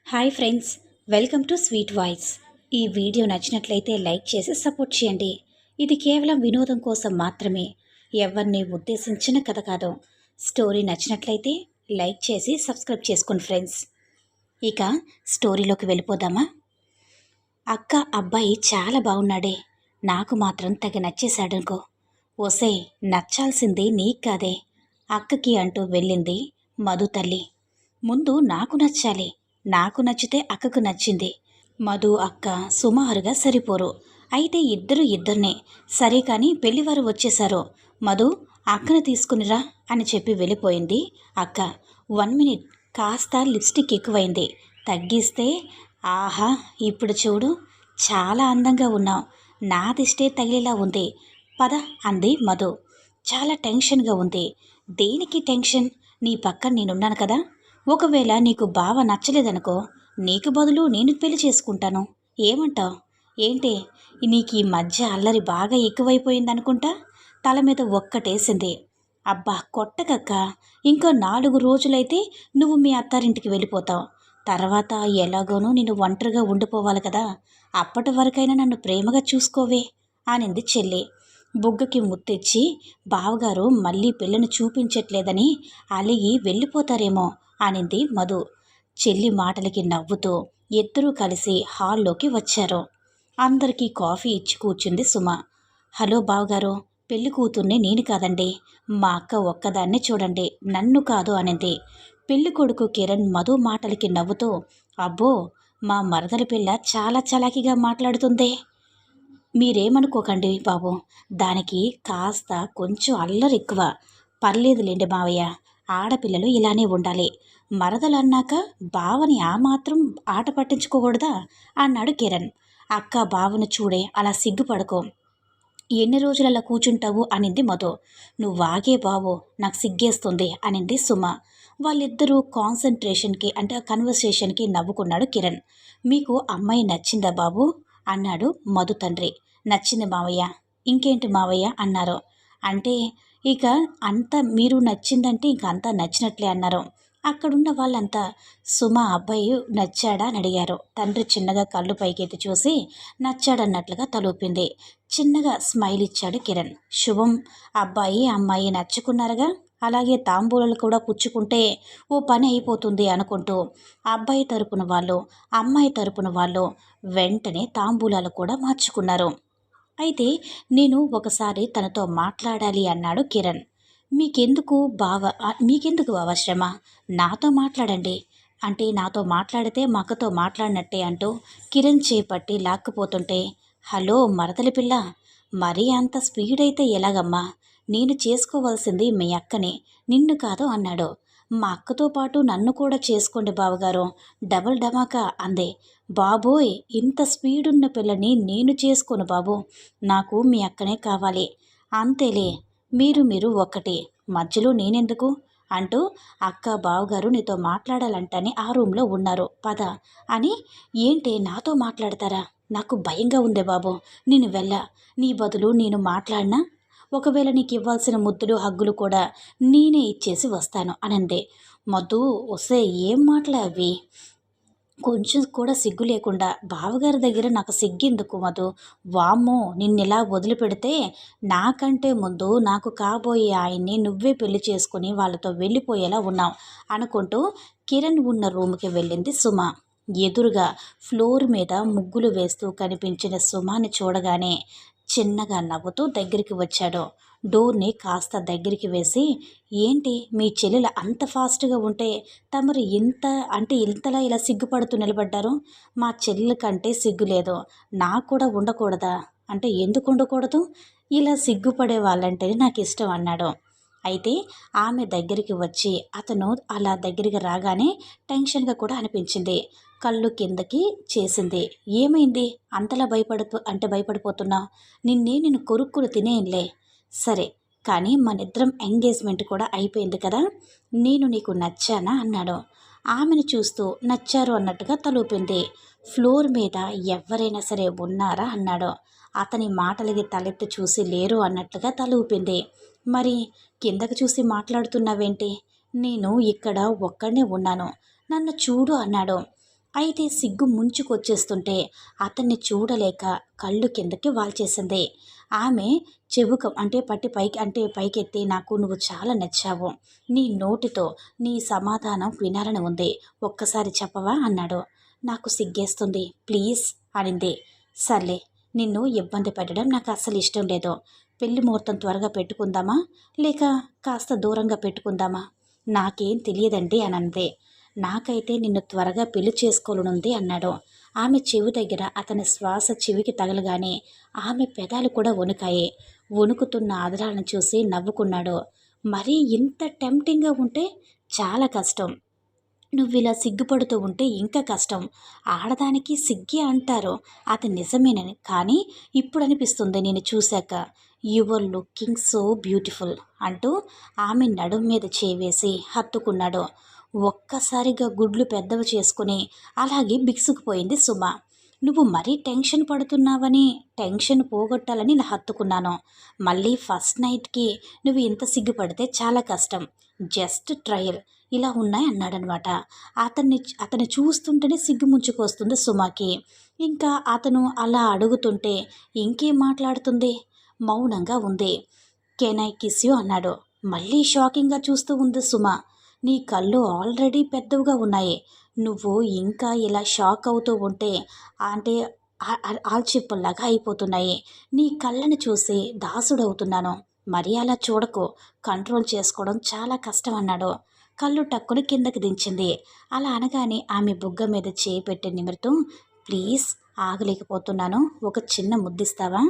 Hi friends, welcome to sweet voice. ఈ video నచ్చినట్లయితే like చేసి సపోర్ట్ చేయండి. ఇది కేవలం వినోదం కోసం మాత్రమే, ఎవరిని ఉద్దేశించిన కథ కాదు. స్టోరీ నచ్చినట్లయితే లైక్ చేసి సబ్స్క్రైబ్ చేసుకోండి ఫ్రెండ్స్. ఇక స్టోరీలోకి వెళ్ళిపోదామా? అక్క అబ్బాయి చాలా బాగున్నాడే, నాకు మాత్రం తెగ నచ్చేశాడనుకో. ఓసే, నచ్చాల్సింది నీకు కాదే, అక్కకి అంటూ వెళ్ళింది మధు తల్లి. ముందు నాకు నచ్చాలి, నాకు నచ్చితే అక్కకు నచ్చింది. మధు అక్క సుమారుగా సరిపోరు, అయితే ఇద్దరినే. సరే కానీ పెళ్లివారు వచ్చేశారు, మధు అక్కను తీసుకునిరా అని చెప్పి వెళ్ళిపోయింది అక్క. 1 మినిట్, కాస్త లిప్స్టిక్ ఎక్కువైంది, తగ్గిస్తే. ఆహా, ఇప్పుడు చూడు, చాలా అందంగా ఉన్నావు, నాదిష్టే తగిలేలా ఉంది, పద అంది మధు. చాలా టెన్షన్గా ఉంది. దేనికి టెన్షన్? నీ పక్కన నేనున్నాను కదా. ఒకవేళ నీకు బావ నచ్చలేదనుకో, నీకు బదులు నేను పెళ్లి చేసుకుంటాను, ఏమంటావు? ఏంటి, నీకు ఈ మధ్య అల్లరి బాగా ఎక్కువైపోయిందనుకుంటా. తల మీద ఒక్కటేసింది. అబ్బా కొట్టకక్క, ఇంకో 4 రోజులైతే నువ్వు మీ అత్తారింటికి వెళ్ళిపోతావు. తర్వాత ఎలాగోనూ నేను ఒంటరిగా ఉండిపోవాలి కదా, అప్పటి వరకైనా నన్ను ప్రేమగా చూసుకోవే అనింది చెల్లి. బుగ్గకి ముత్తిచ్చి, బావగారు మళ్ళీ పిల్లని చూపించట్లేదని అలిగి వెళ్ళిపోతారేమో అనింది మధు. చెల్లి మాటలకి నవ్వుతూ ఇద్దరూ కలిసి హాల్లోకి వచ్చారు. అందరికీ కాఫీ ఇచ్చి కూర్చుంది సుమ. హలో బావగారు, పెళ్లి కూతుర్ని నేను కాదండి, మా అక్క ఒక్కదాన్నే చూడండి, నన్ను కాదు అనింది. పెళ్లి కొడుకు కిరణ్ మధు మాటలకి నవ్వుతూ, అబ్బో, మా మరదలి పిల్ల చాలా చలాకీగా మాట్లాడుతుందే. మీరేమనుకోకండి బాబు, దానికి కాస్త కొంచెం అల్లరి ఎక్కువ. పర్లేదులేండి మావయ్య, ఆడపిల్లలు ఇలానే ఉండాలి. మరదలు అన్నాక బావని ఆ మాత్రం ఆట పట్టించుకోకూడదా అన్నాడు కిరణ్. అక్క బావను చూడే, అలా సిగ్గుపడుకో, ఎన్ని రోజులు అలా కూర్చుంటావు అనింది మధు. నువ్వాగే బాబు, నాకు సిగ్గేస్తుంది అనింది సుమ. వాళ్ళిద్దరూ కాన్సన్ట్రేషన్కి అంటే కన్వర్సేషన్కి నవ్వుకున్నాడు కిరణ్. మీకు అమ్మాయి నచ్చిందా బాబు అన్నాడు మధు తండ్రి. నచ్చింది మావయ్య. ఇంకేంటి మావయ్య అన్నారు. అంటే ఇక అంతా మీరు నచ్చిందంటే ఇంక అంతా నచ్చినట్లే అన్నారు. అక్కడున్న వాళ్ళంతా సుమ అబ్బాయి నచ్చాడా అని అడిగారు. తండ్రి చిన్నగా కళ్ళు పైకెత్తి చూసి నచ్చాడన్నట్లుగా తలూపింది. చిన్నగా స్మైల్ ఇచ్చాడు కిరణ్. శుభం, అబ్బాయి అమ్మాయి నచ్చుకున్నారుగా, అలాగే తాంబూలాలు కూడా పుచ్చుకుంటే ఓ పని అయిపోతుంది అనుకుంటూ అబ్బాయి తరపున వాళ్ళు అమ్మాయి తరపున వాళ్ళు వెంటనే తాంబూలాలు కూడా మార్చుకున్నారు. అయితే నేను ఒకసారి తనతో మాట్లాడాలి అన్నాడు కిరణ్. మీకెందుకు బావ శ్రమ, నాతో మాట్లాడండి అంటే నాతో మాట్లాడితే మా అక్కతో మాట్లాడినట్టే అంటూ కిరణ్ చేపట్టి లాక్కుపోతుంటే, హలో మరదలి పిల్ల, మరీ అంత స్పీడ్ అయితే ఎలాగమ్మా, నేను చేసుకోవాల్సింది మీ అక్కని, నిన్ను కాదు అన్నాడు. మా అక్కతో పాటు నన్ను కూడా చేసుకోండి బావగారు, డబల్ ధమాకా అందే. బాబోయ్, ఇంత స్పీడున్న పిల్లని నేను చేసుకోను బాబు, నాకు మీ అక్కనే కావాలి. అంతేలే, మీరు ఒక్కటి, మధ్యలో నేనెందుకు అంటూ అక్క బావగారు నీతో మాట్లాడాలంటని ఆ రూమ్లో ఉన్నారు, పద అని. ఏంటి నాతో మాట్లాడతారా, నాకు భయంగా ఉందే బాబు, నేను నీ బదులు నేను మాట్లాడినా ఒకవేళ నీకు ఇవ్వాల్సిన ముద్దులు హగ్గులు కూడా నేనే ఇచ్చేసి వస్తాను అనందే. మధు, వస్తే ఏం మాటలే అవి, కొంచెం కూడా సిగ్గు లేకుండా, బావగారి దగ్గర నాకు సిగ్గెందుకు మధు, వామ్మో, నిన్నెలా వదిలిపెడితే నాకంటే ముందు నాకు కాబోయే ఆయన్ని నువ్వే పెళ్లి చేసుకుని వాళ్ళతో వెళ్ళిపోయేలా ఉన్నావు అనుకుంటూ కిరణ్ ఉన్న రూమ్కి వెళ్ళింది సుమ. ఎదురుగా ఫ్లోర్ మీద ముగ్గులు వేస్తూ కనిపించిన సుమాని చూడగానే చిన్నగా నవ్వుతూ దగ్గరికి వచ్చాడు. డోర్ని కాస్త దగ్గరికి వేసి, ఏంటి మీ చెల్లెలు అంత ఫాస్ట్గా ఉంటే తమరు ఇంతలా ఇలా సిగ్గుపడుతూ నిలబడ్డారు? మా చెల్లెల కంటే సిగ్గు లేదు, నాకు కూడా ఉండకూడదా అంటే ఎందుకు ఉండకూడదు, ఇలా సిగ్గుపడే వాళ్ళంటేనే నాకు ఇష్టం అన్నాడు. అయితే ఆమె దగ్గరికి వచ్చి అతను అలా దగ్గరికి రాగానే టెన్షన్గా కూడా అనిపించింది. కళ్ళు కిందకి చేసింది. ఏమైంది అంతలా భయపడిపోతున్నావు? నేను కొరుక్కులు తినేయంలే. సరే కానీ మనిద్దరం ఎంగేజ్మెంట్ కూడా అయిపోయింది కదా, నేను నీకు నచ్చానా అన్నాడు. ఆమెను చూస్తూ నచ్చారు అన్నట్టుగా తలూపింది. ఫ్లోర్ మీద ఎవరైనా సరే ఉన్నారా అన్నాడు. అతని మాటలకి తలెత్తి చూసి లేరు అన్నట్లుగా తలూపింది. మరి కిందకు చూసి మాట్లాడుతున్నావేంటి, నేను ఇక్కడ ఒక్కడనే ఉన్నాను, నన్ను చూడు అన్నాడు. అయితే సిగ్గు ముంచుకొచ్చేస్తుంటే అతన్ని చూడలేక కళ్ళు కిందకి వాల్చేసింది. ఆమె చెబుకం అంటే పట్టి పైకి అంటే పైకెత్తి, నాకు నువ్వు చాలా నచ్చావు. నీ నోటితో నీ సమాధానం వినాలని ఉంది. ఒక్కసారి చెప్పవా అన్నాడు. నాకు సిగ్గేస్తుంది ప్లీజ్ అనింది. సర్లే, నిన్ను ఇబ్బంది పెట్టడం నాకు అస్సలు ఇష్టం లేదు. పెళ్లి ముహూర్తం త్వరగా పెట్టుకుందామా, లేక కాస్త దూరంగా పెట్టుకుందామా? నాకేం తెలియదండి అని అంది. నాకైతే నిన్ను త్వరగా పెళ్లి చేసుకోవాలనుంది అన్నాడు. ఆమె చెవి దగ్గర అతని శ్వాస చెవికి తగలగానే ఆమె పెదాలు కూడా వణుకాయి. వణుకుతున్న ఆదరాలను చూసి నవ్వుకున్నాడు. మరీ ఇంత టెంప్టింగ్గా ఉంటే చాలా కష్టం. నువ్విలా సిగ్గుపడుతూ ఉంటే ఇంకా కష్టం. ఆడదానికి సిగ్గే అంటారు, అది నిజమేనని. కానీ ఇప్పుడు అనిపిస్తుంది నేను చూశాక. యువర్ లుకింగ్ సో బ్యూటిఫుల్ అంటూ ఆమె నడుం మీద చేవేసి హత్తుకున్నాడు. ఒక్కసారిగా గుడ్లు పెద్దవి చేసుకుని అలాగే బిగుసుకుపోయింది సుమ. నువ్వు మరీ టెన్షన్ పడుతున్నావని, టెన్షన్ పోగొట్టాలని ఇలా హత్తుకున్నాను. మళ్ళీ ఫస్ట్ నైట్కి నువ్వు ఇంత సిగ్గుపడితే చాలా కష్టం. జస్ట్ ట్రయల్ ఇలా ఉన్నాయి అన్నాడనమాట. అతన్ని చూస్తుంటేనే సిగ్గు ముంచుకొస్తుంది సుమకి. ఇంకా అతను అలా అడుగుతుంటే ఇంకేం మాట్లాడుతుంది? మౌనంగా ఉంది. కెన్ ఐ కిస్ యూ అన్నాడు. మళ్ళీ షాకింగ్గా చూస్తూ ఉంది సుమ. నీ కళ్ళు ఆల్రెడీ పెద్దవిగా ఉన్నాయి. నువ్వు ఇంకా ఇలా షాక్ అవుతూ ఉంటే అంటే ఆల్చిప్పల్లాగా అయిపోతున్నాయి. నీ కళ్ళని చూసి దాసుడవుతున్నాను. మరీ అలా చూడకు, కంట్రోల్ చేసుకోవడం చాలా కష్టం అన్నాడు. కళ్ళు టక్కుని కిందకి దించింది. అలా అనగానే ఆమె బుగ్గ మీద చేయి పెట్టి నిమిరుతూ, ప్లీజ్ ఆగలేకపోతున్నాను, ఒక చిన్న ముద్దిస్తావా?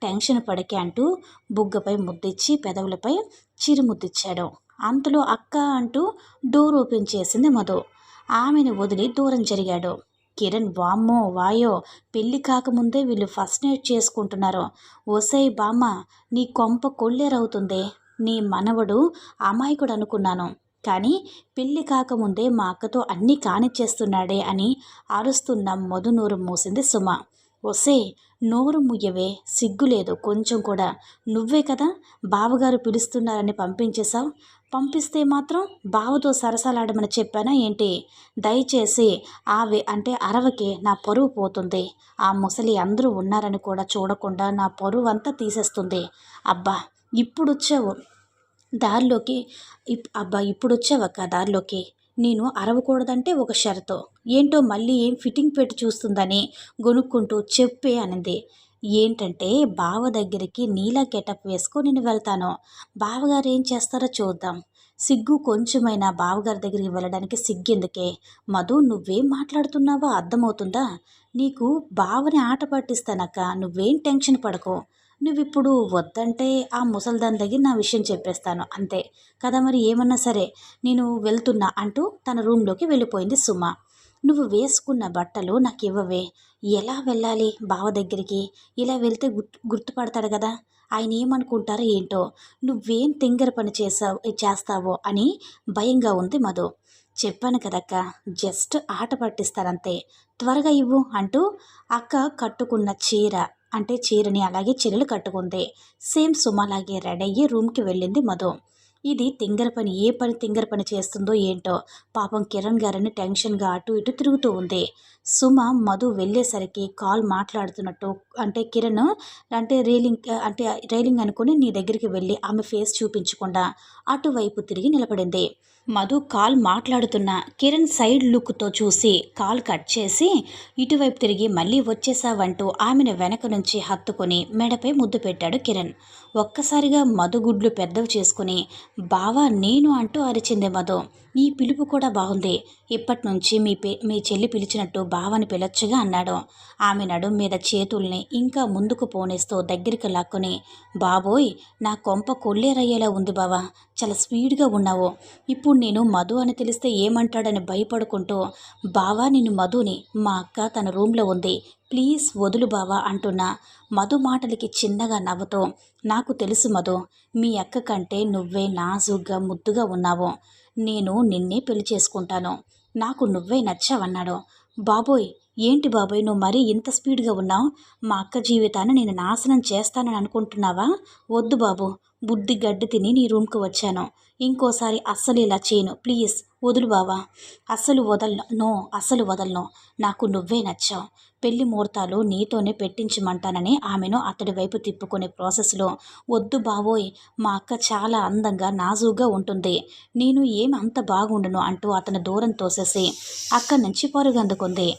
టెన్షన్ పడకే అంటూ బుగ్గపై ముద్దిచ్చి పెదవులపై చిరుముద్దిచ్చాడు. అంతలో అక్క అంటూ డోర్ ఓపెన్ చేసింది మధు. ఆమెను వదిలి దూరం జరిగాడు. కిరణ్, వామ్మో వాయో, పెళ్ళి కాకముందే వీళ్ళు ఫస్ట్ నైట్ చేసుకుంటున్నారు. ఓసై బామ్మ, నీ కొంప కొల్లేరవుతుంది. నీ మనవడు అమాయకుడు అనుకున్నాను, కానీ పెళ్ళి కాకముందే మా అక్కతో అన్నీ కానిచ్చేస్తున్నాడే అని అరుస్తున్న మధు నోరు మూసింది సుమ. ఒసే, నోరు ముయ్యవే, సిగ్గులేదు కొంచెం కూడా. నువ్వే కదా బావగారు పిలుస్తున్నారని పంపించేశావు. పంపిస్తే మాత్రం బావతో సరసాలాడమని చెప్పానా ఏంటి? దయచేసి అరవకే, నా పరువు పోతుంది. ఆ ముసలి అందరూ ఉన్నారని కూడా చూడకుండా నా పరువు అంతా తీసేస్తుంది. అబ్బా ఇప్పుడొచ్చావు దారిలోకి ఇప్పుడొచ్చావక్క దారిలోకి. నేను అరవకూడదంటే ఒక షరతో. ఏంటో మళ్ళీ ఏం ఫిట్టింగ్ పెట్టి చూస్తుందని గొనుక్కుంటూ చెప్పే అనింది. ఏంటంటే బావ దగ్గరికి నీలా గెటప్ వేసుకో నేను వెళ్తాను. బావగారు ఏం చేస్తారో చూద్దాం. సిగ్గు కొంచెమైనా బావగారి దగ్గరికి వెళ్ళడానికి సిగ్గెందుకే? మధు, నువ్వేం మాట్లాడుతున్నావో అర్థమవుతుందా? నీకు బావని ఆట పట్టిస్తానక్క, నువ్వేం టెన్షన్ పడకు. నువ్విప్పుడు వద్దంటే ఆ ముసల్దాన్ దగ్గర నా విషయం చెప్పేస్తాను అంతే కదా. మరి ఏమన్నా సరే నేను వెళ్తున్నా అంటూ తన రూమ్లోకి వెళ్ళిపోయింది సుమ. నువ్వు వేసుకున్న బట్టలు నాకు ఇవ్వవే. ఎలా వెళ్ళాలి బావ దగ్గరికి? ఇలా వెళ్తే గుర్తుపడతాడు కదా, ఆయన ఏమనుకుంటారో ఏంటో. నువ్వేం తింగర పని చేస్తావో అని భయంగా ఉంది మధు. చెప్పాను కదక్క, జస్ట్ ఆట పట్టిస్తారంతే, త్వరగా ఇవ్వు అంటూ అక్క కట్టుకున్న చీరని అలాగే చెల్లెలు కట్టుకుంది. సేమ్ సుమలాగే రెడీ అయ్యి రూమ్కి వెళ్ళింది మధు. ఇది తింగర పని, ఏ తింగర పని చేస్తుందో ఏంటో. పాపం కిరణ్ గారిని టెన్షన్గా అటు ఇటు తిరుగుతూ ఉంది. సుమ మధు వెళ్ళేసరికి కాల్ మాట్లాడుతున్నట్టు కిరణ్ రైలింగ్ అనుకుని నీ దగ్గరికి వెళ్ళి ఆమె ఫేస్ చూపించకుండా అటువైపు తిరిగి నిలబడింది. మధు కాల్ మాట్లాడుతున్న కిరణ్ సైడ్ లుక్తో చూసి కాల్ కట్ చేసి ఇటువైపు తిరిగి మళ్ళీ వచ్చేసావంటూ ఆమెను వెనక నుంచి హత్తుకొని మెడపై ముద్దు పెట్టాడు కిరణ్. ఒక్కసారిగా మధు గుడ్లు పెద్దవి చేసుకుని బావా నేను అంటూ అరిచింది మధు. ఈ పిలుపు కూడా బాగుంది. ఇప్పటి నుంచి మీ చెల్లి పిలిచినట్టు బావని పిలొచ్చుగా అన్నాడు. ఆమె నడుం మీద చేతుల్ని ఇంకా ముందుకు పోనేస్తూ దగ్గరికి లాక్కొని, బాబోయ్ నా కొంప కొల్లేరయ్యేలా ఉంది బావా, చాలా స్పీడ్గా ఉన్నావు. ఇప్పుడు నేను మధు అని తెలిస్తే ఏమంటాడని భయపడుకుంటూ, బావా నేను మధుని, మా అక్క తన రూమ్లో ఉంది, ప్లీజ్ వదులు బావా అంటున్నా. మధు మాటలకి చిన్నగా నవ్వుతూ, నాకు తెలుసు మధు, మీ అక్క కంటే నువ్వే నాజుగ్గా ముద్దుగా ఉన్నావు. నేను నిన్నే పెళ్లి చేసుకుంటాను, నాకు నువ్వే నచ్చావన్నాడు. బాబోయ్ ఏంటి బాబోయ్ నువ్వు మరీ ఇంత స్పీడ్గా ఉన్నావు? మా అక్క జీవితాన్ని నేను నాశనం చేస్తానని అనుకుంటున్నావా? వద్దు బాబు, బుద్ధి గడ్డి తిని నీ రూమ్కి వచ్చాను. ఇంకోసారి అస్సలు ఇలా చేయను, ప్లీజ్ వదులు బావా, అస్సలు వదలను, నో అస్సలు వదలను, నాకు నువ్వే నచ్చావు, పెళ్లి ముహూర్తాలు నీతోనే పెట్టించమంటానని ఆమెను అతడి వైపు తిప్పుకునే ప్రాసెస్లో, వద్దు బావోయ్, మా అక్క చాలా అందంగా నాజూగా ఉంటుంది, నేను ఏమి అంత బాగుండును అంటూ అతను దూరం తోసేసి అక్కడి నుంచి పరుగందుకుంది.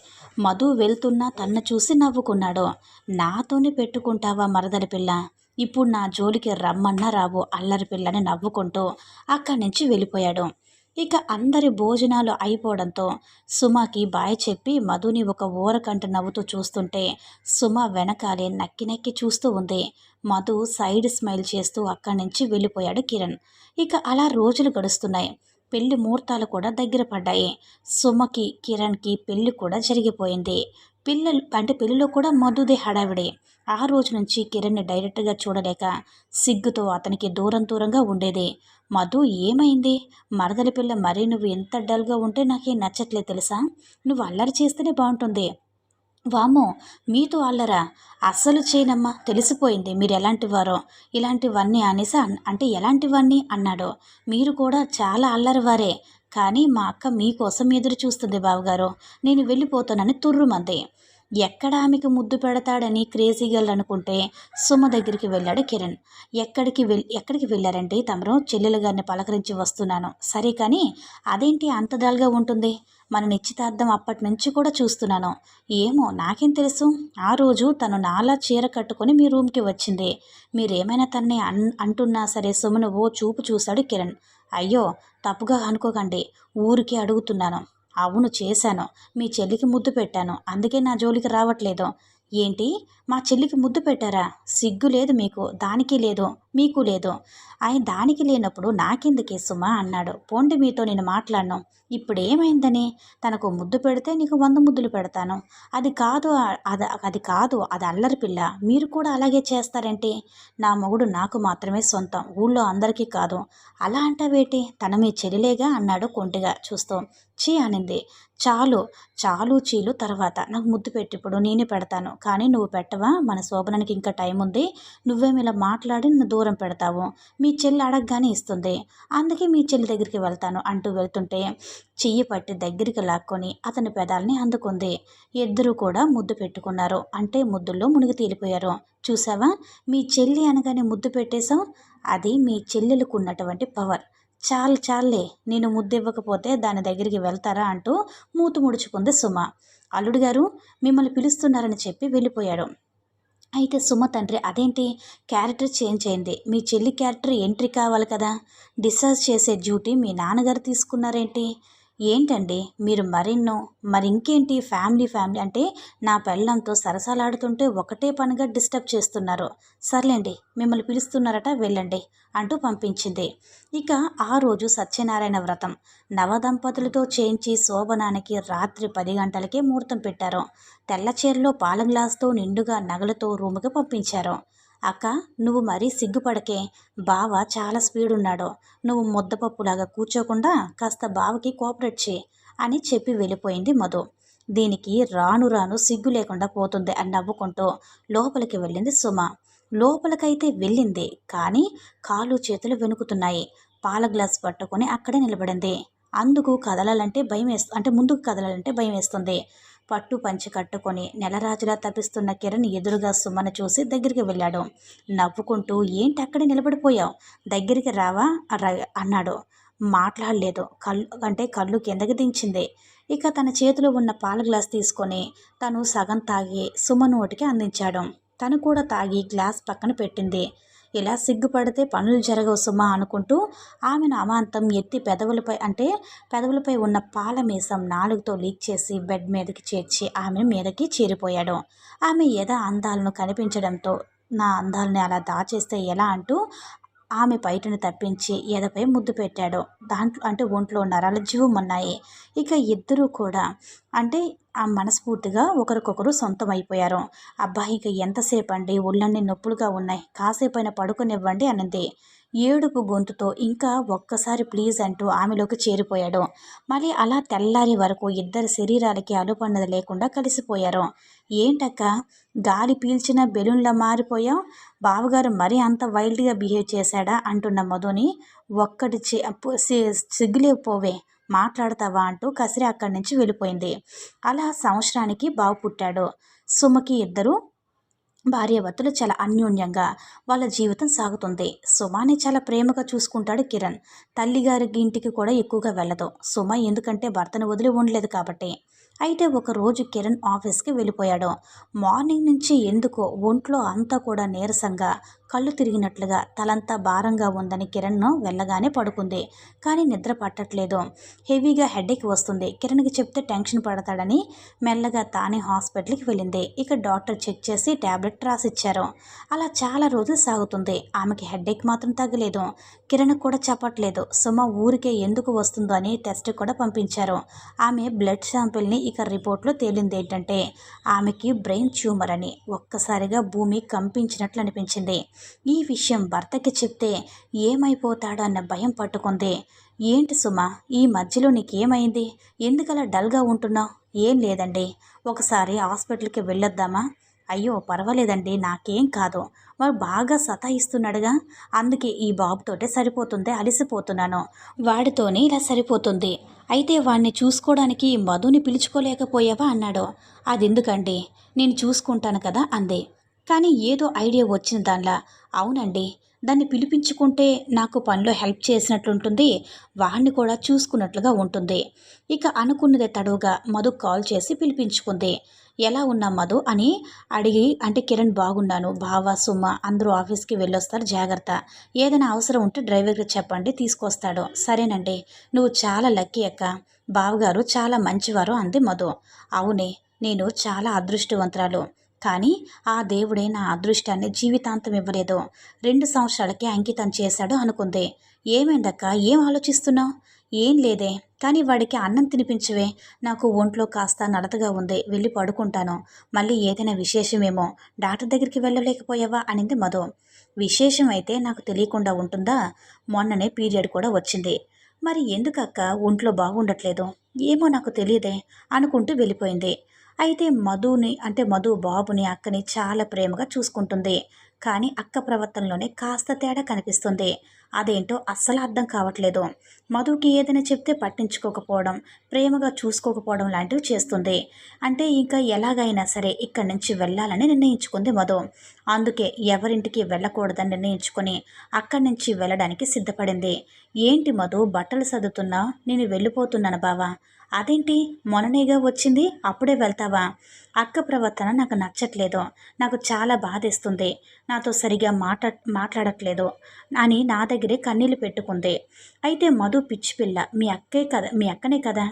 మధు వెళ్తున్నా తన్ను చూసి నవ్వుకున్నాడు. నాతోనే పెట్టుకుంటావా మరదలి పిల్ల, ఇప్పుడు నా జోలికి రమ్మన్నా రావు అల్లరి పిల్లని నవ్వుకుంటూ అక్కడి నుంచి వెళ్ళిపోయాడు. ఇక అందరి భోజనాలు అయిపోవడంతో సుమకి బాయ్ చెప్పి మధుని ఒక ఊరకంట నవ్వుతూ చూస్తుంటే సుమ వెనకాలే నక్కి నక్కి చూస్తూ ఉంది. మధు సైడ్ స్మైల్ చేస్తూ అక్కడి నుంచి వెళ్ళిపోయాడు కిరణ్. ఇక అలా రోజులు గడుస్తున్నాయి. పెళ్లి ముహూర్తాలు కూడా దగ్గర పడ్డాయి. సుమకి కిరణ్కి పెళ్లి కూడా జరిగిపోయింది. పెళ్లిలో కూడా మధుదే హడావిడి. ఆ రోజు నుంచి కిరణ్ని డైరెక్ట్గా చూడలేక సిగ్గుతో అతనికి దూరం దూరంగా ఉండేది. మధు, ఏమైంది మరదలి పిల్ల, మరీ నువ్వు ఎంత డల్గా ఉంటే నాకేం నచ్చట్లేదు తెలుసా, నువ్వు అల్లరి చేస్తేనే బాగుంటుంది. వామ్మో, మీతో అల్లరా, అస్సలు చేయనమ్మా, తెలిసిపోయింది మీరు ఎలాంటివారో, ఇలాంటివన్నీ అనేసి అంటే ఎలాంటివన్నీ అన్నాడు. మీరు కూడా చాలా అల్లరివారే, కానీ మా అక్క మీకోసం ఎదురు చూస్తుంది బావగారు, నేను వెళ్ళిపోతానని తుర్రుమంది. ఎక్కడ ఆమెకు ముద్దు పెడతాడని క్రేజీగల్ అనుకుంటే సుమ దగ్గరికి వెళ్ళాడు కిరణ్. ఎక్కడికి వెళ్ళారంటే, తమరు చెల్లెలు గారిని పలకరించి వస్తున్నాను. సరే కానీ అదేంటి అంత డల్గా ఉంటుంది, మన నిశ్చితార్థం అప్పటి నుంచి కూడా చూస్తున్నాను. ఏమో నాకేం తెలుసు, ఆ రోజు తను నాలా చీర కట్టుకొని మీ రూమ్కి వచ్చింది, మీరేమైనా తన్నే అంటున్నా సరే సుమను ఓ చూపు చూశాడు కిరణ్. అయ్యో, తప్పుగా అనుకోకండి, ఊరికే అడుగుతున్నాను. అవును చేశాను, మీ చెల్లికి ముద్దు పెట్టాను, అందుకే నా జోలికి రావట్లేదు. ఏంటి, మా చెల్లికి ముద్దు పెట్టారా, సిగ్గు లేదు మీకు, దానికి లేదు, మీకు లేదు. ఆయన దానికి లేనప్పుడు నాకెందుకే సుమా అన్నాడు. పోండి, మీతో నేను మాట్లాడను. ఇప్పుడేమైందని, తనకు ముద్దు పెడితే నీకు 100 ముద్దులు పెడతాను. అది కాదు, అది అల్లరి పిల్ల, మీరు కూడా అలాగే చేస్తారేంటి, నా మొగుడు నాకు మాత్రమే సొంతం, ఊళ్ళో అందరికీ కాదు. అలా అంటావేటి, తన మీ చెల్లిలేగా అన్నాడు కొంటిగా చూస్తూ. చీ అనింది. చాలు చాలు చీలు తర్వాత నాకు ముద్దు పెట్టిప్పుడు నేనే పెడతాను, కానీ నువ్వు పెట్టవా, మన శోభనానికి ఇంకా టైం ఉంది, నువ్వేమి ఇలా మాట్లాడి నన్ను దూరం పెడతావు, మీ చెల్లి అడగగానే ఇస్తుంది, అందుకే మీ చెల్లి దగ్గరికి వెళ్తాను అంటూ వెళ్తుంటే చెయ్యి పట్టి దగ్గరికి లాక్కొని అతని పెదాల్ని అందుకుంది. ఇద్దరూ కూడా ముద్దు పెట్టుకున్నారు. అంటే ముద్దుల్లో మునిగి తేలిపోయారు. చూసావా, మీ చెల్లి అనగానే ముద్దు పెట్టేశావు, అది మీ చెల్లెలకు ఉన్నటువంటి పవర్. చాలే, నేను ముద్దివ్వకపోతే దాని దగ్గరికి వెళ్తారా అంటూ మూతు ముడుచుకుంది సుమ. అల్లుడు గారు మిమ్మల్ని పిలుస్తున్నారని చెప్పి వెళ్ళిపోయాడు. అయితే సుమ తండ్రి, అదేంటి క్యారెక్టర్ చేంజ్ అయింది, మీ చెల్లి క్యారెక్టర్ ఎంట్రీ కావాలి కదా, డిశ్చార్జ్ చేసే డ్యూటీ మీ నాన్నగారు తీసుకున్నారేంటి, ఏంటండి మీరు మరింకేంటి, ఫ్యామిలీ అంటే నా పెళ్ళంతో సరసాలాడుతుంటే ఒకటే పనిగా డిస్టర్బ్ చేస్తున్నారు. సర్లేండి, మిమ్మల్ని పిలుస్తున్నారట, వెళ్ళండి అంటూ పంపించింది. ఇక ఆ రోజు సత్యనారాయణ వ్రతం నవదంపతులతో చేయించి శోభనానికి రాత్రి 10 గంటలకే ముహూర్తం పెట్టారు. తెల్ల చీరలో పాల గ్లాసుతో నిండుగా నగలతో రూముకి పంపించారు. అక్క, నువ్వు మరీ సిగ్గుపడకే, బావ చాలా స్పీడున్నాడు, నువ్వు ముద్దపప్పులాగా కూర్చోకుండా కాస్త బావకి కోఆపరేట్ చేయి అని చెప్పి వెళ్ళిపోయింది మధు. దీనికి రాను రాను సిగ్గు లేకుండా పోతుంది అని నవ్వుకుంటూ లోపలికి వెళ్ళింది సుమ. లోపలికైతే వెళ్ళింది, కానీ కాళ్ళు చేతులు వెనుకుతున్నాయి. పాల గ్లాస్ పట్టుకొని అక్కడే నిలబడింది. ముందుకు కదలాలంటే భయం వేస్తుంది. పట్టు పంచి కట్టుకొని నెలరాజులా తపిస్తున్న కిరణ్ ఎదురుగా సుమను చూసి దగ్గరికి వెళ్ళాడు. నవ్వుకుంటూ, ఏంటి అక్కడే నిలబడిపోయావు, దగ్గరికి రావా అన్నాడు. మాట్లాడలేదు. కళ్ళు కిందకి దించింది. ఇక తన చేతిలో ఉన్న పాల గ్లాస్ తీసుకొని తను సగం తాగి సుమ నోటికి అందించాడు. తను కూడా తాగి గ్లాస్ పక్కన పెట్టింది. ఇలా సిగ్గుపడితే పనులు జరగవు సుమా అనుకుంటూ ఆమెను అమాంతం ఎత్తి పెదవులపై ఉన్న పాల మీసం నాలుగుతో లీక్ చేసి బెడ్ మీదకి చేర్చి ఆమె మీదకి చేరిపోయాడు. ఆమె అందాలను కనిపించడంతో, నా అందాలని అలా దాచేస్తే ఎలా అంటూ ఆమె బయటను తప్పించి ఎదపై ముద్దు పెట్టాడు. దాంట్లో ఒంట్లో నరాలు జీవమన్నాయి. ఇక ఇద్దరూ కూడా ఆ మనస్ఫూర్తిగా ఒకరికొకరు సొంతం అయిపోయారు. అబ్బా, ఇక ఎంతసేపు అండి, ఒళ్ళన్నీ నొప్పులుగా ఉన్నాయి, కాసేపైనా పడుకునివ్వండి అనింది ఏడుపు గొంతుతో. ఇంకా ఒక్కసారి ప్లీజ్ అంటూ ఆమెలోకి చేరిపోయాడు. మళ్ళీ అలా తెల్లారి వరకు ఇద్దరి శరీరాలకి అలుపన్నది లేకుండా కలిసిపోయారు. ఏంటక్క, గాలి పీల్చిన బెలూన్లా మారిపోయాం, బావగారు మరీ అంత వైల్డ్గా బిహేవ్ చేశాడా అంటున్న మధుని ఒక్కటి సిగ్గులేకపోవే, మాట్లాడతావా అంటూ కసిరి అక్కడి నుంచి వెళ్ళిపోయింది. అలా సంవత్సరానికి బాబు పుట్టాడు. సుమకి ఇద్దరు భార్యాభర్తలు చాలా అన్యోన్యంగా వాళ్ళ జీవితం సాగుతుంది. సుమని చాలా ప్రేమగా చూసుకుంటాడు కిరణ్. తల్లిగారి ఇంటికి కూడా ఎక్కువగా వెళ్ళదు సుమ, ఎందుకంటే భర్తను వదిలి ఉండలేదు కాబట్టి. అయితే ఒకరోజు కిరణ్ ఆఫీస్కి వెళ్ళిపోయాడు. మార్నింగ్ నుంచి ఎందుకో ఒంట్లో అంతా కూడా నీరసంగా, కళ్ళు తిరిగినట్లుగా, తలంతా భారంగా ఉందని కిరణ్ను వెళ్ళగానే పడుకుంది. కానీ నిద్ర పట్టట్లేదు. హెవీగా హెడేక్ వస్తుంది. కిరణ్కి చెప్తే టెన్షన్ పడతాడని మెల్లగా తానే హాస్పిటల్కి వెళ్ళింది. ఇక డాక్టర్ చెక్ చేసి ట్యాబ్లెట్ రాసిచ్చారు. అలా చాలా రోజులు సాగుతుంది. ఆమెకి హెడేక్ మాత్రం తగ్గలేదు. కిరణ్ కూడా చెప్పట్లేదు. సుమ ఊరికే ఎందుకు వస్తుందో అని టెస్ట్ కూడా పంపించారు. ఆమె బ్లడ్ శాంపిల్ని ఇక రిపోర్ట్లో తేలింది ఏంటంటే ఆమెకి బ్రెయిన్ ట్యూమర్ అని. ఒక్కసారిగా భూమి కంపించినట్లు అనిపించింది. ఈ విషయం భర్తకి చెప్తే ఏమైపోతాడో అన్న భయం పట్టుకుంది. ఏంటి సుమ, ఈ మధ్యలో నీకేమైంది? ఎందుకలా డల్గా ఉంటున్నావు? ఏం లేదండి, ఒకసారి హాస్పిటల్కి వెళ్ళొద్దామా? అయ్యో పర్వాలేదండి, నాకేం కాదు. వాడు బాగా సతాయిస్తున్నాడుగా, అందుకే ఈ బాబుతోటే సరిపోతుంది, అలసిపోతున్నాను. వాడితోనే ఇలా సరిపోతుంది. అయితే వాణ్ణి చూసుకోవడానికి మధుని పిలుచుకోలేకపోయావా అన్నాడు. అదెందుకండి, నేను చూసుకుంటాను కదా అంది. కానీ ఏదో ఐడియా వచ్చిన దానిలా, అవునండి, దాన్ని పిలిపించుకుంటే నాకు పనిలో హెల్ప్ చేసినట్లుంటుంది, వాణ్ణి కూడా చూసుకున్నట్లుగా ఉంటుంది. ఇక అనుకున్నదే తడువుగా మధు కాల్ చేసి పిలిపించుకుంది. ఎలా ఉన్నా మధు అని అడిగి, అంటే కిరణ్ బాగున్నాను, బావ సుమ అందరూ ఆఫీస్కి వెళ్ళొస్తారు, జాగ్రత్త, ఏదైనా అవసరం ఉంటే డ్రైవర్కి చెప్పండి తీసుకొస్తాడు. సరేనండి, నువ్వు చాలా లక్కీ అక్క, బావగారు చాలా మంచివారు అంది మధు. అవునే, నేను చాలా అదృష్టవంతురాలు, కానీ ఆ దేవుడే నా అదృష్టాన్ని జీవితాంతం ఇవ్వలేదు, 2 సంవత్సరాలకే అంకితం చేశాడు అనుకుంది. ఏమైందక్క, ఏం ఆలోచిస్తున్నావు? ఏం లేదే, కానీ వాడికి అన్నం తినిపించవే, నాకు ఒంట్లో కాస్త నడతగా ఉంది, వెళ్ళి పడుకుంటాను. మళ్ళీ ఏదైనా విశేషమేమో, డాక్టర్ దగ్గరికి వెళ్ళలేకపోయావా అనింది మధు. విశేషం అయితే నాకు తెలియకుండా ఉంటుందా? మొన్ననే పీరియడ్ కూడా వచ్చింది. మరి ఎందుకక్క ఒంట్లో బాగుండట్లేదు? ఏమో నాకు తెలియదే అనుకుంటూ వెళ్ళిపోయింది. అయితే మధుని, అంటే మధు బాబుని అక్కని చాలా ప్రేమగా చూసుకుంటుంది. కానీ అక్క ప్రవర్తనలోనే కాస్త తేడా కనిపిస్తుంది. అదేంటో అస్సలు అర్థం కావట్లేదు. మధుకి ఏదైనా చెప్తే పట్టించుకోకపోవడం, ప్రేమగా చూసుకోకపోవడం లాంటివి చేస్తుంది. అంటే ఇంకా ఎలాగైనా సరే ఇక్కడి నుంచి వెళ్ళాలని నిర్ణయించుకుంది మధు. అందుకే ఎవరింటికి వెళ్ళకూడదని నిర్ణయించుకొని అక్కడి నుంచి వెళ్ళడానికి సిద్ధపడింది. ఏంటి మధు, బట్టలు సర్దుతున్నా? నేను వెళ్ళిపోతున్నాను బావా. అదేంటి, మొన్ననేగా వచ్చింది, అప్పుడే వెళ్తావా? అక్క ప్రవర్తన నాకు నచ్చట్లేదు, నాకు చాలా బాధేస్తుంది, నాతో సరిగా మాట్లాడట్లేదు అని నా దగ్గరే కన్నీళ్ళు పెట్టుకుంది. అయితే మధు పిచ్చిపిల్ల, మీ అక్కనే కదా,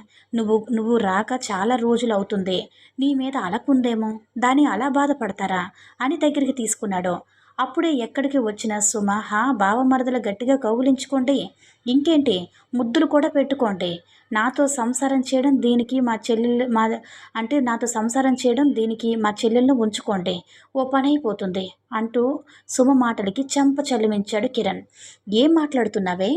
నువ్వు రాక చాలా రోజులు అవుతుంది, నీ మీద అలకుందేమో, దాన్ని అలా బాధపడతారా అని దగ్గరికి తీసుకున్నాడు. అప్పుడే ఎక్కడికి వచ్చిన సుమ, బావ మరదలు గట్టిగా కౌగిలించుకోండి, ఇంకేంటి ముద్దులు కూడా పెట్టుకోండి, నాతో సంసారం చేయడం దీనికి మా చెల్లెళ్ళు మా అంటే నాతో సంసారం చేయడం దీనికి మా చెల్లెళ్ళను ఉంచుకోండి, ఓ పని అయిపోతుంది అంటూ సుమ మాటలకి చెంప చల్లిమించాడు కిరణ్. ఏం మాట్లాడుతున్నావే,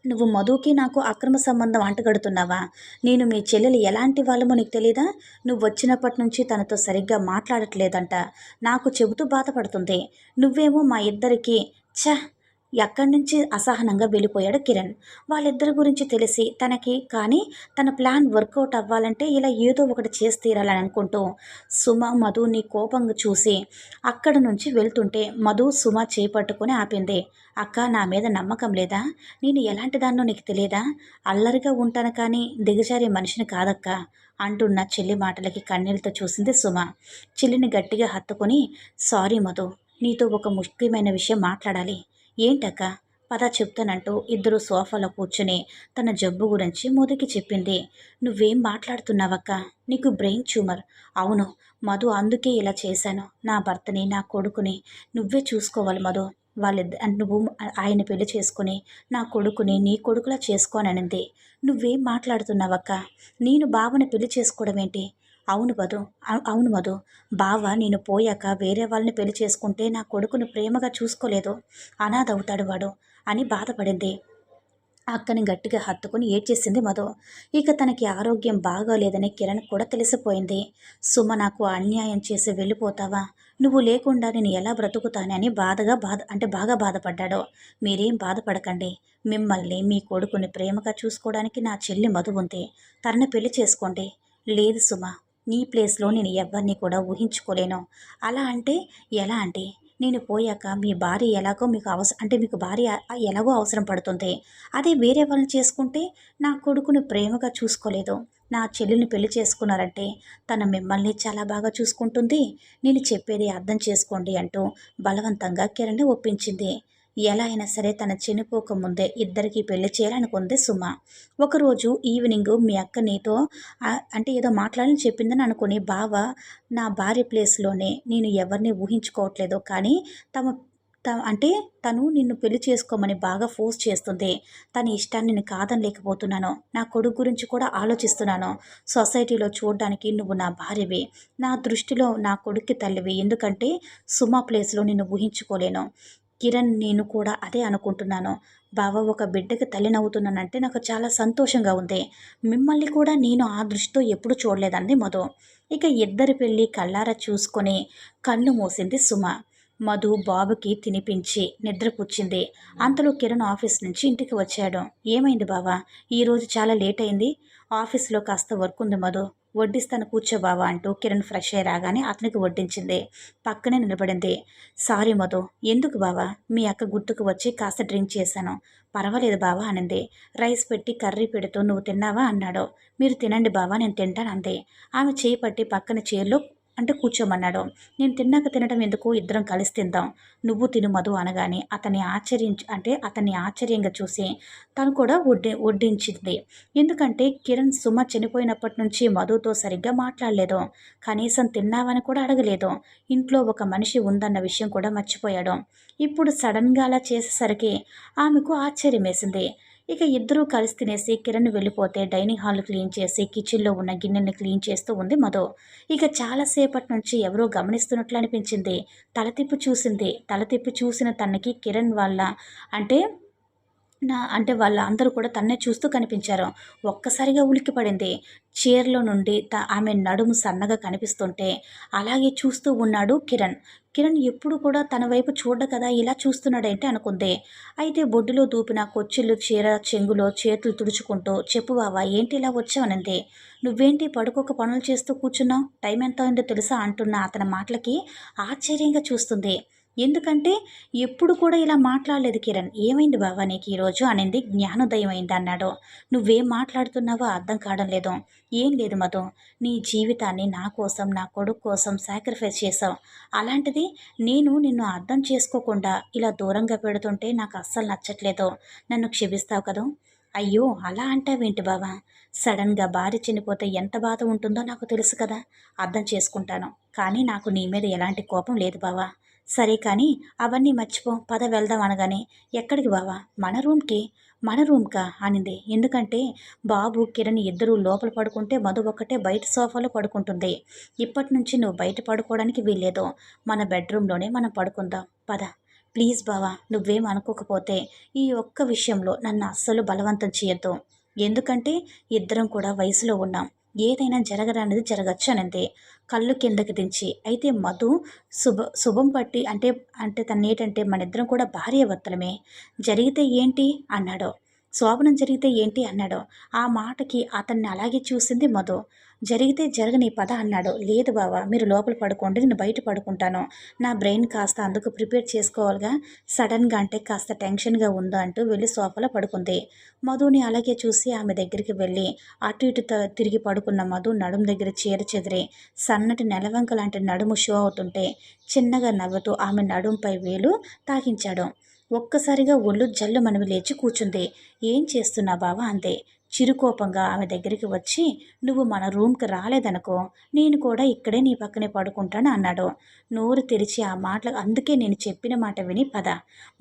నువ్వు మధుకి నాకు అక్రమ సంబంధం అంటగడుతున్నావా? నేను మీ చెల్లెలు ఎలాంటి వాళ్ళమో నీకు తెలీదా? నువ్వు వచ్చినప్పటి నుంచి తనతో సరిగ్గా మాట్లాడట్లేదంట, నాకు చెబుతూ బాధపడుతుంది. నువ్వేమో మా ఇద్దరికి ఛ ఎక్కడి నుంచి అసహనంగా వెళ్ళిపోయాడు కిరణ్. వాళ్ళిద్దరి గురించి తెలిసి తనకి, కానీ తన ప్లాన్ వర్కౌట్ అవ్వాలంటే ఇలా ఏదో ఒకటి చేసి తీరాలని అనుకుంటూ సుమ మధుని కోపంగా చూసి అక్కడి నుంచి వెళ్తుంటే మధు సుమ చేపట్టుకొని ఆపింది. అక్క, నా మీద నమ్మకం లేదా? నేను ఎలాంటి దాన్నో నీకు తెలియదా? అల్లరిగా ఉంటాను కానీ దిగజారే మనిషిని కాదక్క అంటున్న చెల్లి మాటలకి కన్నీళ్ళతో చూసింది సుమ. చెల్లిని గట్టిగా హత్తుకొని, సారీ మధు, నీతో ఒక ముఖ్యమైన విషయం మాట్లాడాలి. ఏంటక్క? పద చెప్తానంటూ ఇద్దరు సోఫాలో కూర్చుని తన జబ్బు గురించి మధుకి చెప్పింది. నువ్వేం మాట్లాడుతున్నావక్క? నీకు బ్రెయిన్ ట్యూమర్. అవును మధు, అందుకే ఇలా చేశాను. నా భర్తని, నా కొడుకుని నువ్వే చూసుకోవాలి మధు. నువ్వు ఆయన పెళ్లి చేసుకుని నా కొడుకుని నీ కొడుకులా చేసుకోననింది. నువ్వేం మాట్లాడుతున్నావక్క? నేను బావని పెళ్లి చేసుకోవడం ఏంటి? అవును మధు, బావ నేను పోయాక వేరే వాళ్ళని పెళ్లి చేసుకుంటే నా కొడుకును ప్రేమగా చూసుకోలేదు, అనాథవుతాడు వాడు అని బాధపడింది. అక్కని గట్టిగా హత్తుకుని ఏడ్చేసింది మధు. ఇక తనకి ఆరోగ్యం బాగోలేదని కిరణ్ కూడా తెలిసిపోయింది. సుమ, నాకు అన్యాయం చేసి వెళ్ళిపోతావా? నువ్వు లేకుండా నేను ఎలా బ్రతుకుతానని బాగా బాధపడ్డాడో. మీరేం బాధపడకండి. మిమ్మల్ని మీ కొడుకుని ప్రేమగా చూసుకోవడానికి నా చెల్లి మధు ఉంది. తనని పెళ్లి చేసుకోండి. లేదు సుమ, నీ ప్లేస్లో నేను ఎవరిని కూడా ఊహించుకోలేను. అలా అంటే ఎలా అంటే, నేను పోయాక మీ భార్య ఎలాగో మీకు అంటే మీకు భార్య ఎలాగో అవసరం పడుతుంది. అదే వేరే వాళ్ళని చేసుకుంటే నా కొడుకుని ప్రేమగా చూసుకోలేదు. నా చెల్లిని పెళ్లి చేసుకున్నారంటే తను మిమ్మల్ని చాలా బాగా చూసుకుంటుంది. నేను చెప్పేది అర్థం చేసుకోండి అంటూ బలవంతంగా కిరణ్ని ఒప్పించింది. ఎలా అయినా సరే తన చనిపోకముందే ఇద్దరికీ పెళ్లి చేయాలనుకుంది సుమ. ఒకరోజు ఈవినింగ్ మీ అక్క నీతో అంటే ఏదో మాట్లాడాలని చెప్పిందని అనుకుని బావ నా భార్య ప్లేస్లోనే నేను ఎవరిని ఊహించుకోవట్లేదు, కానీ తమ అంటే తను నిన్ను పెళ్లి చేసుకోమని బాగా ఫోర్స్ చేస్తుంది. తన ఇష్టాన్ని నేను కాదనలేకపోతున్నాను. నా కొడుకు గురించి కూడా ఆలోచిస్తున్నాను. సొసైటీలో చూడడానికి నువ్వు నా భార్యవి. నా దృష్టిలో నా కొడుక్కి తల్లివి. ఎందుకంటే సుమ ప్లేస్లో నిన్ను ఊహించుకోలేను. కిరణ్ నేను కూడా అదే అనుకుంటున్నాను. బావ ఒక బిడ్డకి తల్లినవుతున్నానంటే నాకు చాలా సంతోషంగా ఉంది. మిమ్మల్ని కూడా నేను ఆ దృష్టితో ఎప్పుడు చూడలేదంది మధు. ఇక ఇద్దరి పెళ్ళి కళ్ళారా చూసుకొని కళ్ళు మూసింది సుమ. మధు బాబుకి తినిపించి నిద్రపుచ్చింది. అంతలో కిరణ్ ఆఫీస్ నుంచి ఇంటికి వచ్చాడు. ఏమైంది బావా, ఈరోజు చాలా లేట్ అయింది. ఆఫీస్లో కాస్త వర్క్ ఉంది మధు, వడ్డిస్తాను కూర్చో బావా అంటూ కిరణ్ ఫ్రెష్ అయ్యి రాగానే అతనికి వడ్డించింది. పక్కనే నిలబడింది. సారీ మధు, ఎందుకు బావా, మీ అక్క గుర్తుకు వచ్చి కాస్త డ్రింక్ చేశాను. పర్వాలేదు బావా అనింది. రైస్ పెట్టి కర్రీ పెడుతూ నువ్వు తిన్నావా అన్నాడు. మీరు తినండి బావా, నేను తింటాను అంది. ఆమె చేయి పట్టి పక్కన చైర్లో కూర్చోమన్నాడు. నేను తిన్నాక తినడం ఎందుకు, ఇద్దరం కలిసి తిందాం. నువ్వు తిను మధు అనగానే అతన్ని ఆశ్చర్యంగా చూసి తను కూడా వడ్డించింది. ఎందుకంటే కిరణ్ సుమ చనిపోయినప్పటి నుంచి మధుతో సరిగ్గా మాట్లాడలేదు. కనీసం తిన్నావని కూడా అడగలేదు. ఇంట్లో ఒక మనిషి ఉందన్న విషయం కూడా మర్చిపోయాడు. ఇప్పుడు సడన్గా అలా చేసేసరికి ఆమెకు ఆశ్చర్యం వేసింది. ఇక ఇద్దరూ కలిసి తినేసి కిరణ్ వెళ్ళిపోతే డైనింగ్ హాల్ క్లీన్ చేసి కిచెన్లో ఉన్న గిన్నెల్ని క్లీన్ చేస్తూ ఉంది మధు. ఇక చాలాసేపటి నుంచి ఎవరో గమనిస్తున్నట్లు అనిపించింది. తల తిప్పి చూసిన తనకి కిరణ్ వాళ్ళ అంటే వాళ్ళ అందరూ కూడా తన్నే చూస్తూ కనిపించారు. ఒక్కసారిగా ఉలిక్కిపడింది. చైర్లో నుండి ఆమె నడుము సన్నగా కనిపిస్తుంటే అలాగే చూస్తూ ఉన్నాడు కిరణ్. కిరణ్ ఎప్పుడు కూడా తన వైపు చూడ కదా, ఇలా చూస్తున్నాడేంటి అనుకుంది. అయితే బొడ్డులో దూపిన కొచ్చిళ్ళు చీర చెంగులో చేతులు తుడుచుకుంటూ చెప్పు బావా, ఏంటి ఇలా వచ్చావనంది. నువ్వేంటి పడుకోక పనులు చేస్తూ కూర్చున్నావు, టైం ఎంత అయిందో తెలుసా అంటున్న అతని మాటలకి ఆశ్చర్యంగా చూస్తుంది. ఎందుకంటే ఎప్పుడు కూడా ఇలా మాట్లాడలేదు కిరణ్. ఏమైంది బావా నీకు ఈరోజు అనింది. జ్ఞానోదయం అయింది అన్నాడు. నువ్వేం మాట్లాడుతున్నావో అర్థం కావడం లేదు. ఏం లేదు మధు, నీ జీవితాన్ని నా కోసం నా కొడుకు కోసం సాక్రిఫైస్ చేసావు. అలాంటిది నేను నిన్ను అర్థం చేసుకోకుండా ఇలా దూరంగా పెడుతుంటే నాకు అస్సలు నచ్చట్లేదు. నన్ను క్షమిస్తావు కదూ. అయ్యో అలా అంటావేంటి బావా, సడన్గా భార్య చనిపోతే ఎంత బాధ ఉంటుందో నాకు తెలుసు కదా, అర్థం చేసుకుంటాను. కానీ నాకు నీ మీద ఎలాంటి కోపం లేదు బావా. సరే కానీ అవన్నీ మర్చిపో, పద వెళ్దాం అనగానే ఎక్కడికి బావా, మన రూమ్కా అనింది. ఎందుకంటే బాబు కిరణ్ ఇద్దరూ లోపల పడుకుంటే మధు ఒక్కటే బయట సోఫాలో పడుకుంటుంది. ఇప్పటి నుంచి నువ్వు బయట పడుకోవడానికి వీల్లేదు. మన బెడ్రూమ్లోనే మనం పడుకుందాం పద. ప్లీజ్ బావా, నువ్వేం అనుకోకపోతే ఈ ఒక్క విషయంలో నన్ను అస్సలు బలవంతం చేయొద్దు. ఎందుకంటే ఇద్దరం కూడా వయసులో ఉన్నాం. ఏదైనా జరగరానిది జరగచ్చు అనింది కళ్ళు కిందకి దించి. అయితే మధు శుభం పట్టి అంటే తనేటంటే మనిద్దరం కూడా భార్యాభర్తలమే, జరిగితే ఏంటి అన్నాడు. శోభనం జరిగితే ఏంటి అన్నాడు. ఆ మాటకి అతన్ని అలాగే చూసింది మధు. జరిగితే జరగని పద అన్నాడు. లేదు బావా, మీరు లోపల పడుకోండి, నేను బయట పడుకుంటాను. నా బ్రెయిన్ కాస్త అందుకు ప్రిపేర్ చేసుకోవాలిగా, సడన్గా అంటే కాస్త టెన్షన్గా ఉందా అంటూ వెళ్ళి సోఫాలో పడుకుంది. మధుని అలాగే చూసి ఆమె దగ్గరికి వెళ్ళి అటు ఇటు తిరిగి పడుకున్న మధు నడుము దగ్గర చీర చెదిరి సన్నటి నెలవంక లాంటి నడుము షో అవుతుంటే చిన్నగా నవ్వుతూ ఆమె నడుంపై వేలు తాకించాడు. ఒక్కసారిగా ఒళ్ళు జల్లుమని లేచి కూర్చుంది. ఏం చేస్తున్నా బావా అంది చిరుకోపంగా ఆమె దగ్గరికి వచ్చి. నువ్వు మన రూమ్కి రాలేదనుకో, నేను కూడా ఇక్కడే నీ పక్కనే పడుకుంటాను అన్నాడు. నోరు తెరిచి ఆ మాటలు అందుకే నేను చెప్పిన మాట విని పద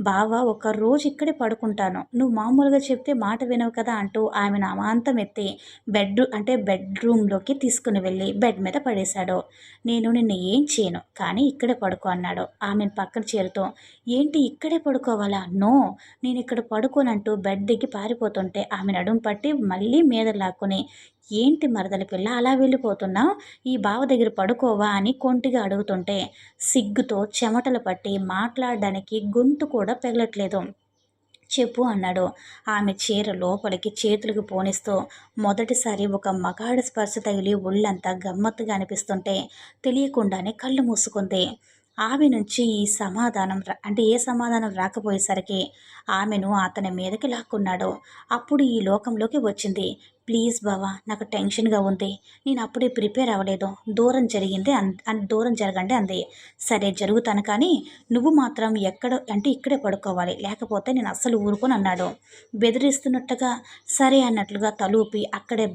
బావా, ఒక రోజు ఇక్కడే పడుకుంటాను, నువ్వు మామూలుగా చెప్తే మాట వినవు కదా అంటూ ఆమెను అమాంతం ఎత్తి బెడ్రూమ్లోకి తీసుకుని వెళ్ళి బెడ్ మీద పడేశాడు. నేను నిన్ను ఏం చేయను, కానీ ఇక్కడే పడుకో అన్నాడు ఆమెను పక్కన చేరుతూ. ఏంటి ఇక్కడే పడుకోవాలా? నో, నేను ఇక్కడ పడుకోనంటూ బెడ్ దిగి పారిపోతుంటే ఆమె నడుం పట్టి మళ్ళీ మీద లాక్కుని, ఏంటి మరదల పిల్ల అలా వెళ్ళిపోతున్నావు, ఈ బావ దగ్గర పడుకోవా అని కొంటిగా అడుగుతుంటే సిగ్గుతో చెమటలు పట్టి మాట్లాడడానికి గొంతు కూడా పెగలట్లేదు. చెప్పు అన్నాడు. ఆమె చీర లోపలికి చేతులకు పోనిస్తూ మొదటిసారి ఒక మగాడి స్పర్శ తగిలి ఒళ్ళంతా గమ్మత్తుగా అనిపిస్తుంటే తెలియకుండానే కళ్ళు మూసుకుంది. ఆమె నుంచి ఈ సమాధానం అంటే ఏ సమాధానం రాకపోయేసరికి ఆమెను అతని మీదకి లాక్కున్నాడు. అప్పుడు ఈ లోకంలోకి వచ్చింది. ప్లీజ్ బావా, నాకు టెన్షన్గా ఉంది, నేను అప్పుడే ప్రిపేర్ అవ్వలేదు, దూరం జరగండి అంది. సరే జరుగుతాను, కానీ నువ్వు మాత్రం ఇక్కడే పడుకోవాలి, లేకపోతే నేను అస్సలు ఊరుకొని అన్నాడు. బెదిరిస్తున్నట్టుగా సరే అన్నట్లుగా తలూపి అక్కడే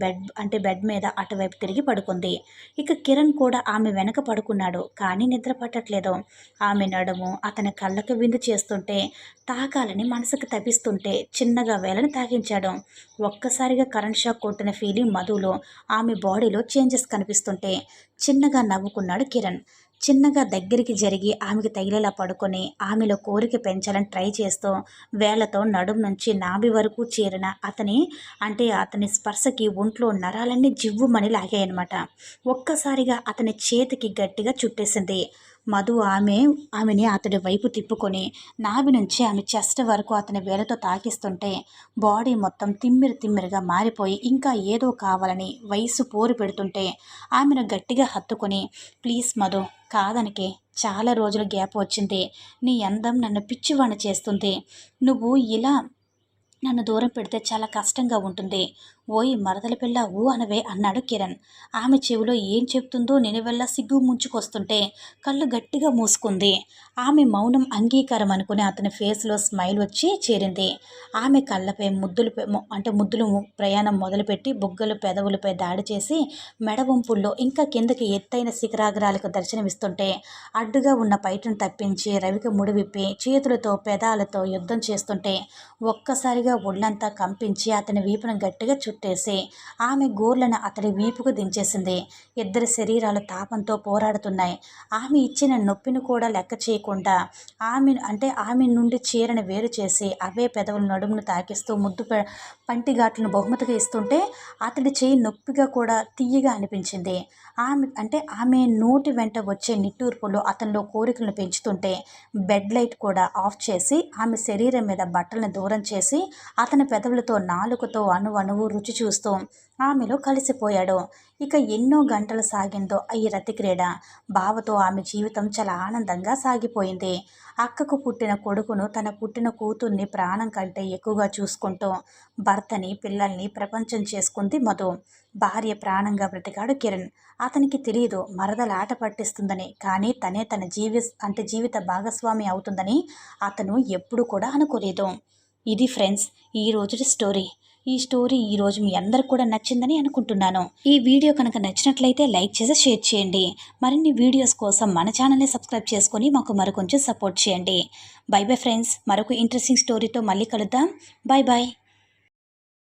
బెడ్ మీద అటువైపు తిరిగి పడుకుంది. ఇక కిరణ్ కూడా ఆమె వెనక పడుకున్నాడు, కానీ నిద్ర పట్టట్లేదు. ఆమె నడుము అతని కళ్ళకు విందు చేస్తుంటే, తాకాలని మనసుకు తపిస్తుంటే చిన్నగా వేలని తాకించాడు. ఒక్కసారిగా కరెంట్ షాక్ కొట్టిన ఫీలింగ్ మధులో, ఆమె బాడీలో చేంజెస్ కనిపిస్తుంటే చిన్నగా నవ్వుకున్నాడు కిరణ్. చిన్నగా దగ్గరికి జరిగి ఆమెకి తగిలేలా పడుకొని ఆమెలో కోరిక పెంచాలని ట్రై చేస్తూ వేళ్లతో నడుం నుంచి నాభి వరకు చేరిన అతని స్పర్శకి ఒంట్లో నరాలన్నీ జివ్వుమని లాగాయన్నమాట. ఒక్కసారిగా అతని చేతికి గట్టిగా చుట్టేసింది. మధు ఆమెని అతడి వైపు తిప్పుకొని నాభి నుంచి ఆమె చెస్ట్ వరకు అతని వేలతో తాకిస్తుంటే బాడీ మొత్తం తిమ్మిరిగా మారిపోయి ఇంకా ఏదో కావాలని వయసు పోరు పెడుతుంటే ఆమెను గట్టిగా హత్తుకొని, ప్లీజ్ మధు, కాదనికే, చాలా రోజుల గ్యాప్ వచ్చింది, నీ అందం నన్ను పిచ్చివాణ్ణి చేస్తుంది, నువ్వు ఇలా నన్ను దూరం పెడితే చాలా కష్టంగా ఉంటుంది, ఓయ్ మరదల పిల్ల ఊ అనవే అన్నాడు కిరణ్. ఆమె చెవిలో ఏం చెప్తుందో నిలువెల్ల సిగ్గు ముంచుకొస్తుంటే కళ్ళు గట్టిగా మూసుకుంది. ఆమె మౌనం అంగీకారం అనుకుని అతని ఫేస్లో స్మైల్ వచ్చి చేరింది. ఆమె కళ్ళపై ముద్దులు ప్రయాణం మొదలుపెట్టి బుగ్గలు పెదవులపై దాడి చేసి మెడవంపుల్లో ఇంకా కిందకి ఎత్తైన శిఖరాగ్రాలకు దర్శనమిస్తుంటే అడ్డుగా ఉన్న పైటను తప్పించి రవిక ముడివిప్పి చేతులతో పెదాలతో యుద్ధం చేస్తుంటే ఒక్కసారిగా ఒళ్ళంతా కంపించి అతని వీపును గట్టిగా చుట్టేసి ఆమె గోర్లను అతడి వీపుకు దించేసింది. ఇద్దరి శరీరాలు తాపంతో పోరాడుతున్నాయి. ఆమె ఇచ్చిన నొప్పిని కూడా లెక్క చేయకుండా ఆమె నుండి చీరను వేరు చేసి అవే పెదవుల నడుమును తాకిస్తూ పంటిఘాట్లను బహుమతిగా ఇస్తుంటే అతడి చేయి నొప్పిగా కూడా తీయగా అనిపించింది. ఆమె నోటి వెంట వచ్చే నిట్టూర్పులు అతనిలో కోరికలను పెంచుతుంటే బెడ్ లైట్ కూడా ఆఫ్ చేసి ఆమె శరీరం మీద బట్టలను దూరం చేసి అతని పెదవులతో నాలుకతో అణువు రుచి చూస్తూ ఆమెలో కలిసిపోయాడు. ఇక ఎన్నో గంటలు సాగిందో ఈ రతిక్రీడ. బావతో ఆమె జీవితం చాలా ఆనందంగా సాగిపోయింది. అక్కకు పుట్టిన కొడుకును, తన పుట్టిన కూతుర్ని ప్రాణం కంటే ఎక్కువగా చూసుకుంటూ భర్తని, పిల్లల్ని ప్రపంచం చేసుకుంది మధు. భార్య ప్రాణంగా బ్రతికాడు కిరణ్. అతనికి తెలియదు మరదల ఆట పట్టిస్తుందని, కానీ తనే తన జీవిత భాగస్వామి అవుతుందని అతను ఎప్పుడు కూడా అనుకోలేదు. ఇది ఫ్రెండ్స్ ఈ రోజు స్టోరీ. ఈ స్టోరీ ఈరోజు మీ అందరికి కూడా నచ్చిందని అనుకుంటున్నాను. ఈ వీడియో కనుక నచ్చినట్లయితే లైక్ చేసి షేర్ చేయండి. మరిన్ని వీడియోస్ కోసం మన ఛానల్ని సబ్స్క్రైబ్ చేసుకొని మాకు మరికొంచెం సపోర్ట్ చేయండి. బై బై ఫ్రెండ్స్, మరొక ఇంట్రెస్టింగ్ స్టోరీతో మళ్ళీ కలుద్దాం. Bye bye.